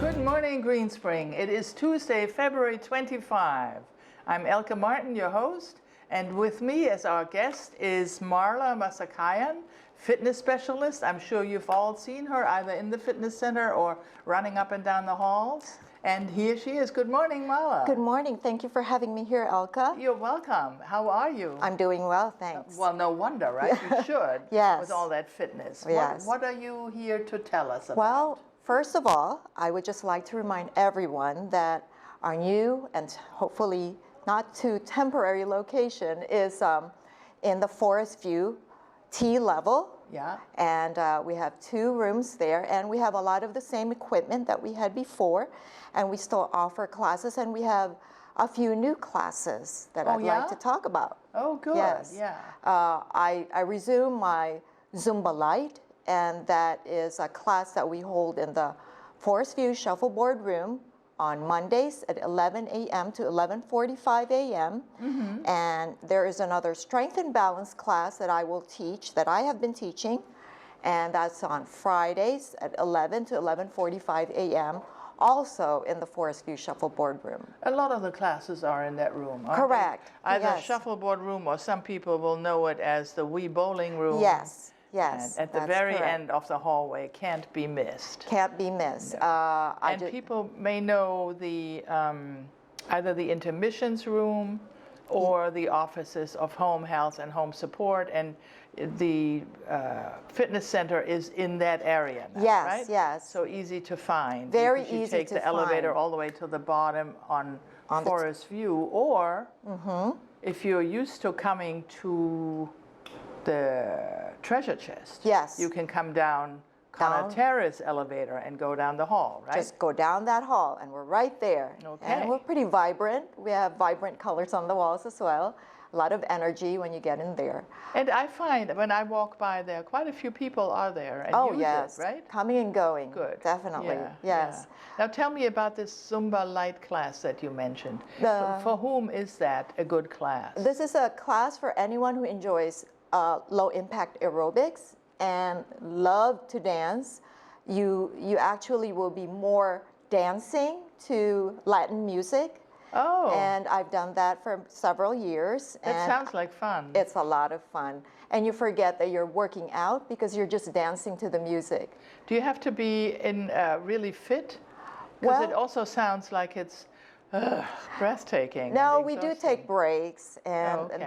Good morning, Green Spring. It is Tuesday, February 25. I'm Elke Martin, your host, and with me as our guest is Marla Masakayan, fitness specialist. I'm sure you've all seen her either in the fitness center or running up and down the halls. And here she is. Good morning, Marla. Good morning. Thank you for having me here, Elke. You're welcome. How are you? I'm doing well, thanks. Well, no wonder, right? You should. Yes. With all that fitness. Yes. What are you here to tell us about? Well, first of all, I would just like to remind everyone that our new and hopefully not too temporary location is in the Forest View T level. Yeah. And we have 2 rooms there, and we have a lot of the same equipment that we had before, and we still offer classes, and we have a few new classes that I'd like to talk about. Oh, good. Yes. Yeah. I resume my Samba Light, and that is a class that we hold in the Forest View Shuffleboard room on Mondays at 11 a.m. to 11:45 a.m. And there is another strength and balance class that I will teach, that I have been teaching, and that's on Fridays at 11 to 11:45 a.m. also in the Forest View Shuffleboard room. A lot of the classes are in that room, aren't Correct. they? Either Yes. Shuffleboard room, or some people will know it as the wee bowling room. Yes, yes. And at the that's very correct. end of the hallway, can't be missed. Can't be missed. And people may know the either the intermissions room or the offices of home health and home support, and the fitness center is in that area now, Yes, right? yes. So easy to find. Very because you easy take to the elevator find. all the way to the bottom on On the Forest View, or if you're used to coming to the treasure chest, Yes. you can come down Connor Terrace elevator and go down the hall, right? Just go down that hall, and we're right there. Okay. And we're pretty vibrant. We have vibrant colors on the walls as well. A lot of energy when you get in there. And I find when I walk by there, quite a few people are there and use yes. it, right? Coming and going. Good. Definitely. Yeah, Yes. yeah. Now tell me about this Samba Light class that you mentioned. The- For whom is that a good class? This is a class for anyone who enjoys low impact aerobics and love to dance. You actually will be more dancing to Latin music. Oh, And I've done that for several years. that and sounds like fun. It's a lot of fun. And you forget that you're working out because you're just dancing to the music. Do you have to be in really fit? Because it Well- also sounds like it's breathtaking. No, and we do exhausting. take breaks, and okay.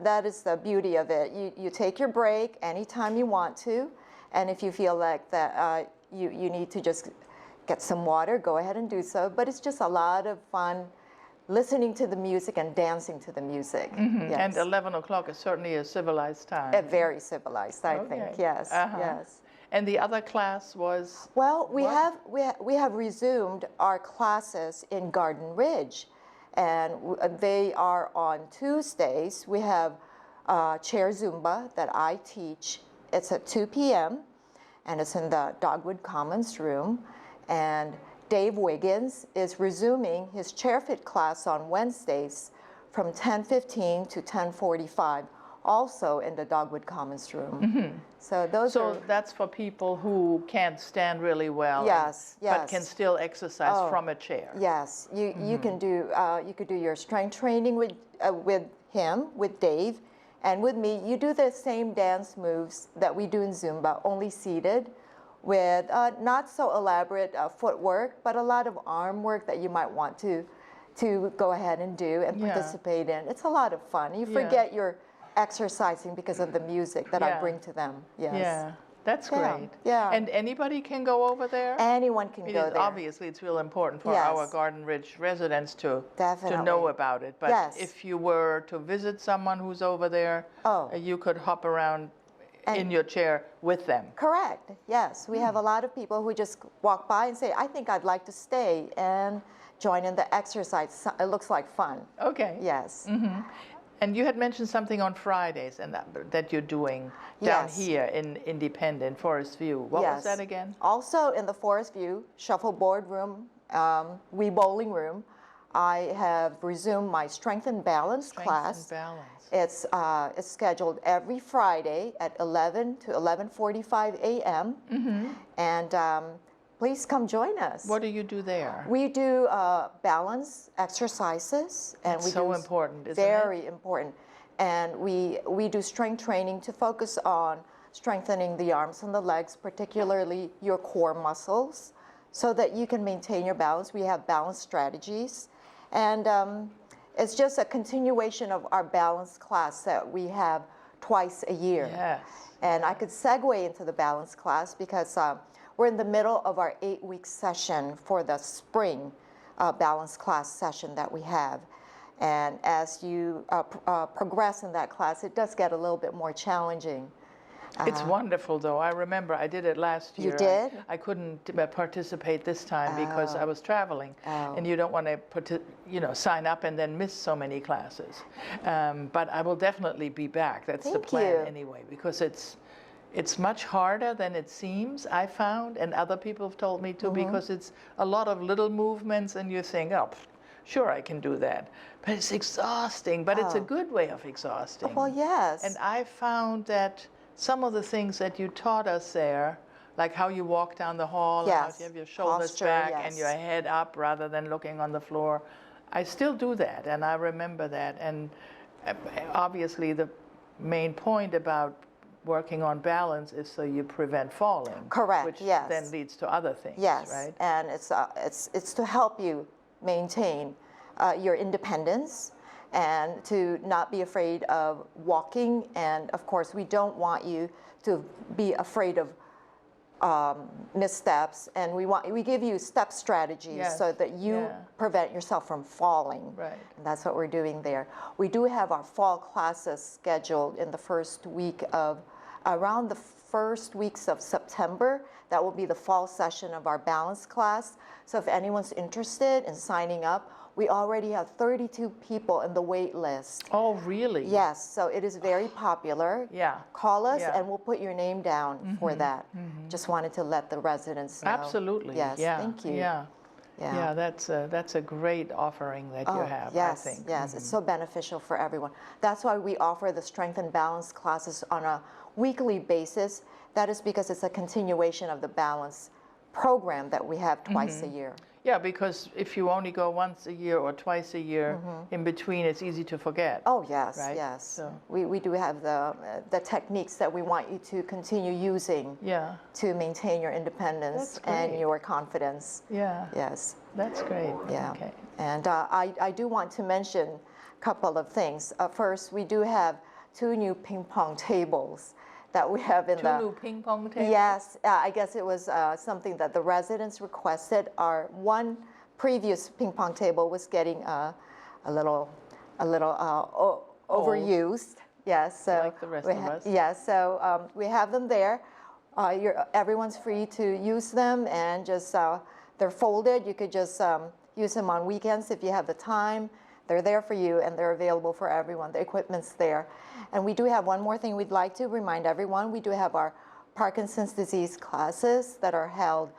that is the beauty of it. You take your break anytime you want to, and if you feel like that you need to just get some water, go ahead and do so. But it's just a lot of fun listening to the music and dancing to the music. Yes. And 11 o'clock is certainly a civilized time. Very civilized, I think. Okay. Yes, yes. And the other class was? Well, we What? have resumed our classes in Garden Ridge, and they are on Tuesdays. We have chair Zumba that I teach. It's at 2 p.m. and it's in the Dogwood Commons room. And Dave Wiggins is resuming his chair fit class on Wednesdays from 10:15 to 10:45. Also in the Dogwood Commons room. So those are... So that's for people who can't stand really well. Yes, But yes. can still exercise Oh. from a chair. Yes, you can do you could do your strength training with him, with Dave, and with me. You do the same dance moves that we do in Zumba, only seated, with not so elaborate footwork, but a lot of arm work that you might want to go ahead and do and Yeah. participate in. It's a lot of fun. You Yeah. forget you're exercising because of the music that I Yeah. bring to them. Yes. Yeah, that's Yeah, great. yeah. And anybody can go over there? Anyone can go there. Obviously, it's real important for Yes. our Garden Ridge residents to Definitely. know about it. But Yes. if you were to visit someone who's over there, you could hop around in your chair with them. Correct, yes. We have a lot of people who just walk by and say, I think I'd like to stay and join in the exercise. It looks like fun. Okay. Yes. And you had mentioned something on Fridays and that you're doing down Yes. here in Independent, Forest View. What was Yes. that again? Also in the Forest View Shuffleboard room, Wii Bowling room, I have resumed my Strength and Balance class. Strength and Balance. It's scheduled every Friday at 11 to 11:45 a.m. And please come join us. What do you do there? We do balance exercises, and we so do important, isn't it? very important. And we do strength training to focus on strengthening the arms and the legs, particularly your core muscles, so that you can maintain your balance. We have balance strategies, and it's just a continuation of our balance class that we have twice a year. Yes. And I could segue into the balance class because we're in the middle of our 8-week session for the spring balance class session that we have. And as you progress in that class, it does get a little bit more challenging. It's wonderful, though. I remember I did it last year. You did? I couldn't participate this time because I was traveling, and you don't want to, sign up and then miss so many classes. But I will definitely be back. That's the Thank plan you. anyway, because it's much harder than it seems, I found, and other people have told me too, because it's a lot of little movements, and you think, oh, sure, I can do that. But it's exhausting, but it's a good way of exhausting. Well, yes. And I found that some of the things that you taught us there, like how you walk down the hall, and how Yes. you have your shoulders Posture, back yes. and your head up rather than looking on the floor, I still do that, and I remember that. And obviously the main point about working on balance is so you prevent falling. Correct, which yes. then leads to other things, Yes, right? and it's to help you maintain your independence and to not be afraid of walking. And of course, we don't want you to be afraid of missteps, and we give you step strategies Yes, so that you prevent yourself from falling. Right. And that's what we're doing there. We do have our fall classes scheduled in the around the first weeks of September. That will be the fall session of our balance class. So if anyone's interested in signing up, we already have 32 people in the wait list. Oh, really? Yes, so it is very popular. Yeah. Call us Yeah. and we'll put your name down for that. Just wanted to let the residents know. Absolutely. Yes, Yeah. thank you. Yeah. Yeah. Yeah, that's a great offering that you have, Yes, I think. yes, it's so beneficial for everyone. That's why we offer the strength and balance classes on a weekly basis. That is because it's a continuation of the balance program that we have twice a year. Yeah, because if you only go once a year or twice a year, in between, it's easy to forget. Oh, yes, Right? yes. So- We do have the techniques that we want you to continue using Yeah, to maintain your independence That's and great. your confidence. yeah, Yes. that's great. Yeah. Okay. And I do want to mention a couple of things. First, we do have 2 new ping pong tables that we have in 2 new ping pong tables? Yes, I guess it was something that the residents requested. Our one previous ping pong table was getting a little overused. Yes, so Like the rest of us. Yes, so we have them there. Everyone's free to use them, and just they're folded. You could just use them on weekends if you have the time. They're there for you, and they're available for everyone. The equipment's there. And we do have one more thing we'd like to remind everyone. We do have our Parkinson's disease classes that are held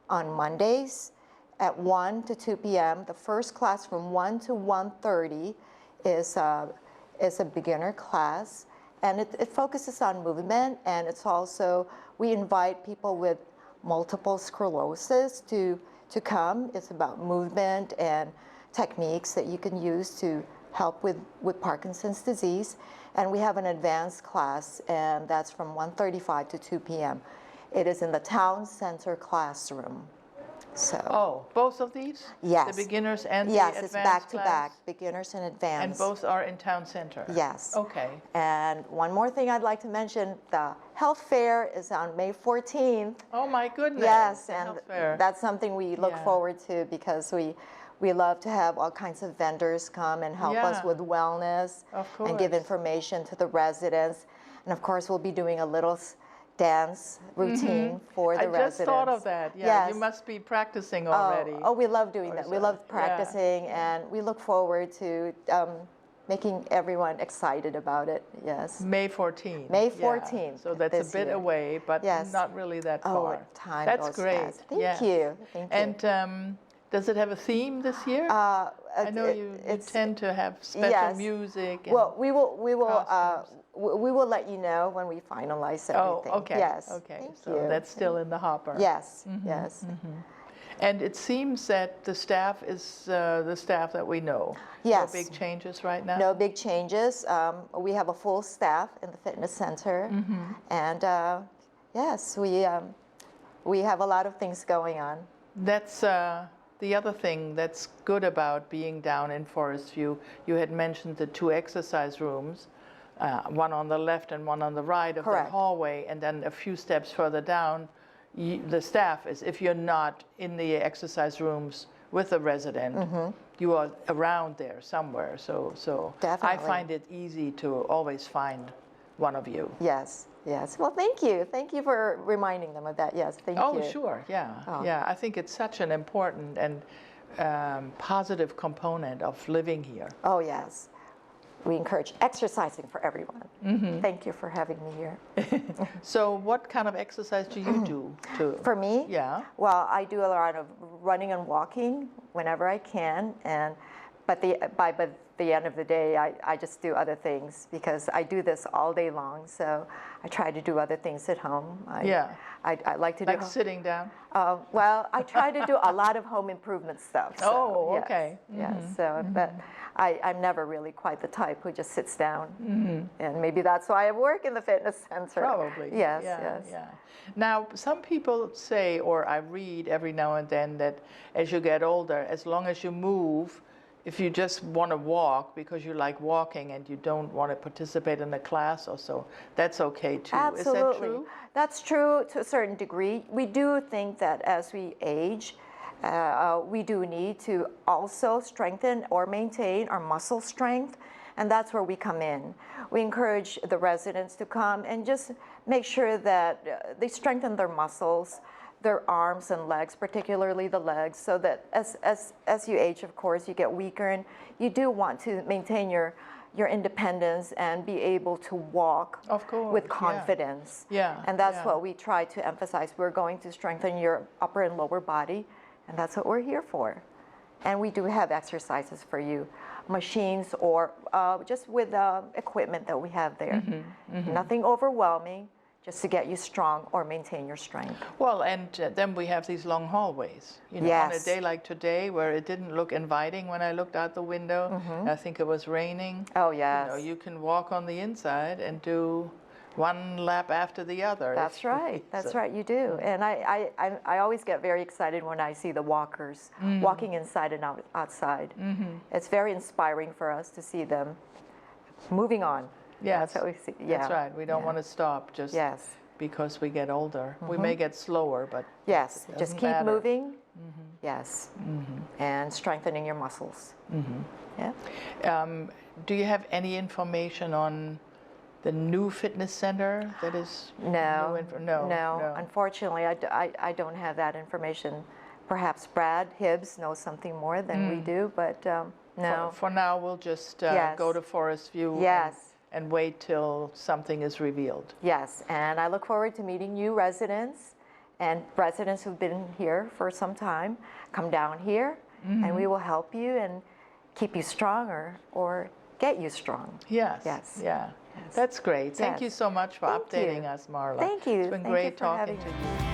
on Mondays at 1 to 2 p.m. The first class from 1 to 1:30 is a beginner class, and it focuses on movement, and it's also, we invite people with multiple sclerosis to come. It's about movement and techniques that you can use to help with Parkinson's disease. And we have an advanced class, and that's from 1:35 to 2 p.m. It is in the town center classroom. So, Oh, both of these? Yes. The beginners and the yes, advanced it's back to class? back, beginners and And advanced. both are in town center? Yes. Okay. And one more thing I'd like to mention, the health fair is on May 14th. Oh, my goodness. Yes, the and health fair. that's something we look Yeah. forward to, because we love to have all kinds of vendors come and help us Yeah. with wellness Of and give course. information to the residents. And of course, we'll be doing a little dance routine for the I residents. just thought of that. Yeah, Yes. you must be practicing already. Oh, we love doing Or that. We so, love yeah. practicing, and we look forward to making everyone excited about it. Yes. May 14th. May yeah. 14th So that's this a bit year. away, but Yes. not really that Oh, far. time That's goes great. fast. Thank yes. you. Thank you. And does it have a theme this year? I know you tend to have special yes. music. And Well, we will we will let you know when we finalize everything. Oh, okay. Yes. Okay. Thank So you. that's still in the hopper. Yes. Yes. And it seems that the staff is the staff that we know. Yes. No big changes right now? No big changes. We have a full staff in the fitness center, and yes, we have a lot of things going on. That's the other thing that's good about being down in Forest View. You had mentioned the 2 exercise rooms, one on the left and one on the right of Correct. the hallway, and then a few steps further down, the staff is, if you're not in the exercise rooms with a resident, you are around there somewhere. So I Definitely. find it easy to always find one of you. Yes. Yes. Well, thank you. Thank you for reminding them of that. Yes. Thank you. Oh, sure. Yeah. Oh. Yeah. I think it's such an important and positive component of living here. Oh, yes. We encourage exercising for everyone. Thank you for having me here. So what kind of exercise do you do? For me? Yeah. Well, I do a lot of running and walking whenever I can, but by the end of the day, I just do other things because I do this all day long. So I try to do other things at home. I like to do Like sitting down? well, I try to do a lot of home improvement stuff. So, Oh, yes, okay. Yes. So, but I'm never really quite the type who just sits down, and maybe that's why I work in the fitness center. Probably. Yes. Yeah, Yes. yeah. Now, some people say, or I read every now and then, that as you get older, as long as you move, if you just want to walk because you like walking and you don't want to participate in a class or so, that's okay too. Absolutely. Is that true? That's true to a certain degree. We do think that as we age, we do need to also strengthen or maintain our muscle strength, and that's where we come in. We encourage the residents to come and just make sure that they strengthen their muscles, their arms and legs, particularly the legs, so that as you age, of course, you get weaker, and you do want to maintain your independence and be able to walk Of course, with yeah. confidence. Yeah, And that's yeah. what we try to emphasize. We're going to strengthen your upper and lower body, and that's what we're here for. And we do have exercises for you, machines or just with equipment that we have there. Nothing overwhelming, just to get you strong or maintain your strength. Well, and then we have these long hallways. You know, on a Yes. day like today, where it didn't look inviting when I looked out the window, I think it was raining. Oh, You yes. know, you can walk on the inside and do one lap after the other. That's right. That's right. You do. And I always get very excited when I see the walkers walking inside and outside. It's very inspiring for us to see them moving on. Yes, That's what we see. Yeah. that's right. We don't want to stop just Yes. because we get older. We may get slower, but Yes. it Just doesn't keep matter. moving. Yes. And strengthening your muscles. Yeah. Do you have any information on the new fitness center that is No. no. Unfortunately, I don't have that information. Perhaps Brad Hibbs knows something more than we do, but no. For now, we'll just Yes. go to Forest View Yes. and wait till something is revealed. Yes, and I look forward to meeting new residents and residents who've been here for some time. Come down here and we will help you and keep you stronger or get you strong. Yes. Yes. Yeah. That's great. Thank Yes. you so much for Thank updating you. us, Marla. Thank you. It's been Thank great you for talking having to me. you.